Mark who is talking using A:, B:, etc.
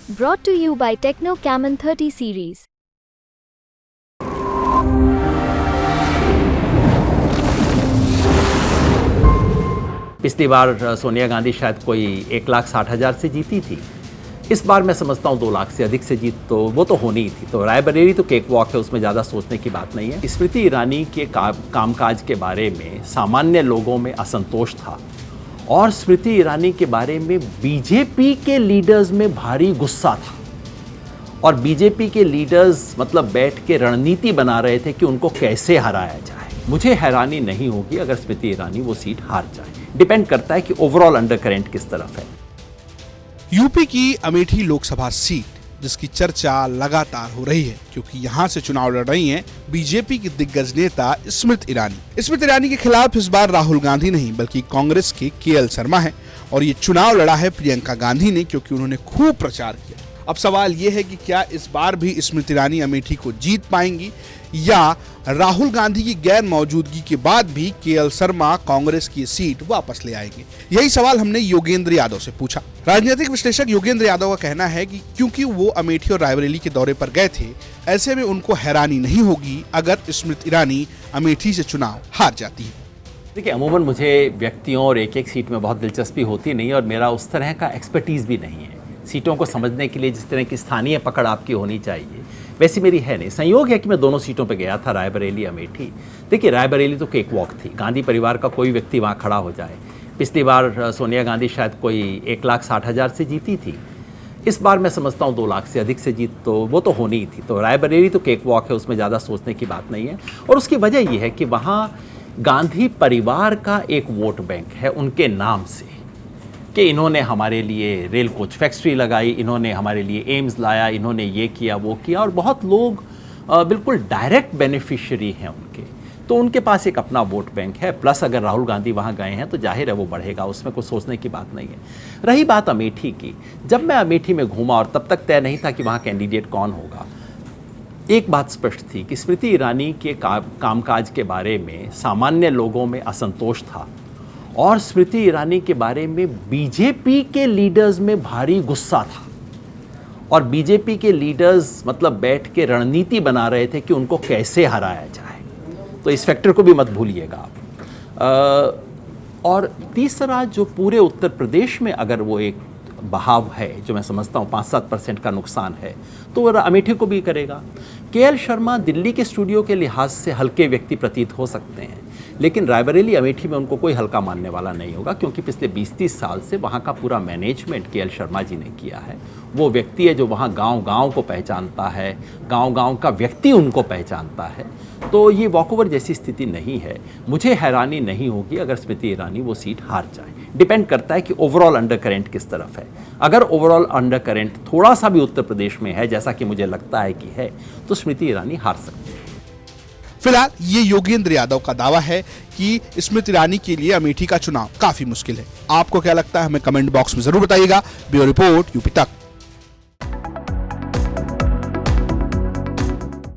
A: Brought to you by Techno Camon 30 series.
B: पिछली बार सोनिया गांधी शायद कोई 1,60,000 से जीती थी। इस बार मैं समझता हूँ 2 लाख से अधिक से जीत तो वो तो होनी ही थी। तो रायबरेली तो केक वॉक है, उसमें ज़्यादा सोचने की बात नहीं है। स्मृति ईरानी के कामकाज के बारे में सामान्य लोगों में असंतोष था और स्मृति ईरानी के बारे में बीजेपी के लीडर्स में भारी गुस्सा था और बीजेपी के लीडर्स मतलब बैठ के रणनीति बना रहे थे कि उनको कैसे हराया जाए। मुझे हैरानी नहीं होगी अगर स्मृति ईरानी वो सीट हार जाए। डिपेंड करता है कि ओवरऑल अंडरकरेंट किस तरफ है।
C: यूपी की अमेठी लोकसभा सीट जिसकी चर्चा लगातार हो रही है क्योंकि यहां से चुनाव लड़ रही हैं बीजेपी की दिग्गज नेता स्मृति ईरानी। स्मृति ईरानी के खिलाफ इस बार राहुल गांधी नहीं बल्कि कांग्रेस के केएल शर्मा है और ये चुनाव लड़ा है प्रियंका गांधी ने क्योंकि उन्होंने खूब प्रचार किया। अब सवाल ये है कि क्या इस बार भी स्मृति ईरानी अमेठी को जीत पाएंगी या राहुल गांधी की गैर मौजूदगी के बाद भी केएल शर्मा कांग्रेस की सीट वापस ले आएंगे। यही सवाल हमने योगेंद्र यादव से पूछा। राजनीतिक विश्लेषक योगेंद्र यादव का कहना है कि क्योंकि वो अमेठी और रायबरेली के दौरे पर गए थे, ऐसे में उनको हैरानी नहीं होगी अगर स्मृति ईरानी अमेठी से चुनाव हार जाती है।
B: देखिए, अमूमन मुझे व्यक्तियों और एक सीट में बहुत दिलचस्पी होती नहीं और मेरा उस तरह का एक्सपर्टीज भी नहीं है। सीटों को समझने के लिए जिस तरह की स्थानीय पकड़ आपकी होनी चाहिए वैसी मेरी है नहीं। संयोग है कि मैं दोनों सीटों पे गया था, रायबरेली अमेठी। देखिए, रायबरेली तो केक वॉक थी, गांधी परिवार का कोई व्यक्ति वहाँ खड़ा हो जाए। पिछली बार सोनिया गांधी शायद कोई 1,60,000 से जीती थी। इस बार मैं समझता हूँ 2 लाख से अधिक से जीत तो वो तो होनी ही थी। तो रायबरेली तो केक वॉक है, उसमें ज़्यादा सोचने की बात नहीं है। और उसकी वजह यह है कि वहाँ गांधी परिवार का एक वोट बैंक है उनके नाम से कि इन्होंने हमारे लिए रेल कोच फैक्ट्री लगाई, इन्होंने हमारे लिए एम्स लाया, इन्होंने ये किया वो किया और बहुत लोग बिल्कुल डायरेक्ट बेनिफिशियरी हैं उनके। तो उनके पास एक अपना वोट बैंक है। प्लस अगर राहुल गांधी वहाँ गए हैं तो जाहिर है वो बढ़ेगा, उसमें कुछ सोचने की बात नहीं है। रही बात अमेठी की, जब मैं अमेठी में घूमा और तब तक तय नहीं था कि वहाँ कैंडिडेट कौन होगा, एक बात स्पष्ट थी कि स्मृति ईरानी के कामकाज के बारे में सामान्य लोगों में असंतोष था और स्मृति ईरानी के बारे में बीजेपी के लीडर्स में भारी गुस्सा था और बीजेपी के लीडर्स मतलब बैठ के रणनीति बना रहे थे कि उनको कैसे हराया जाए। तो इस फैक्टर को भी मत भूलिएगा आप। और तीसरा, जो पूरे उत्तर प्रदेश में अगर वो एक बहाव है जो मैं समझता हूँ 5-7% का नुकसान है तो वो अमेठी को भी करेगा। केएल शर्मा दिल्ली के स्टूडियो के लिहाज से हल्के व्यक्ति प्रतीत हो सकते हैं, लेकिन रायबरेली अमेठी में उनको कोई हल्का मानने वाला नहीं होगा क्योंकि पिछले 20-30 साल से वहाँ का पूरा मैनेजमेंट केएल शर्मा जी ने किया है। वो व्यक्ति है जो वहाँ गांव-गांव को पहचानता है, गांव-गांव का व्यक्ति उनको पहचानता है। तो ये वॉकओवर जैसी स्थिति नहीं है। मुझे हैरानी नहीं होगी अगर स्मृति ईरानी वो सीट हार जाए। डिपेंड करता है कि ओवरऑल अंडरकरेंट किस तरफ है। अगर ओवरऑल अंडरकरेंट थोड़ा सा भी उत्तर प्रदेश में है, जैसा कि मुझे लगता है कि है, तो स्मृति ईरानी हार सकती है।
C: फिलहाल ये योगेंद्र यादव का दावा है कि स्मृति ईरानी के लिए अमेठी का चुनाव काफी मुश्किल है। आपको क्या लगता है हमें कमेंट बॉक्स में जरूर बताइएगा। ब्यूरो रिपोर्ट यूपी तक।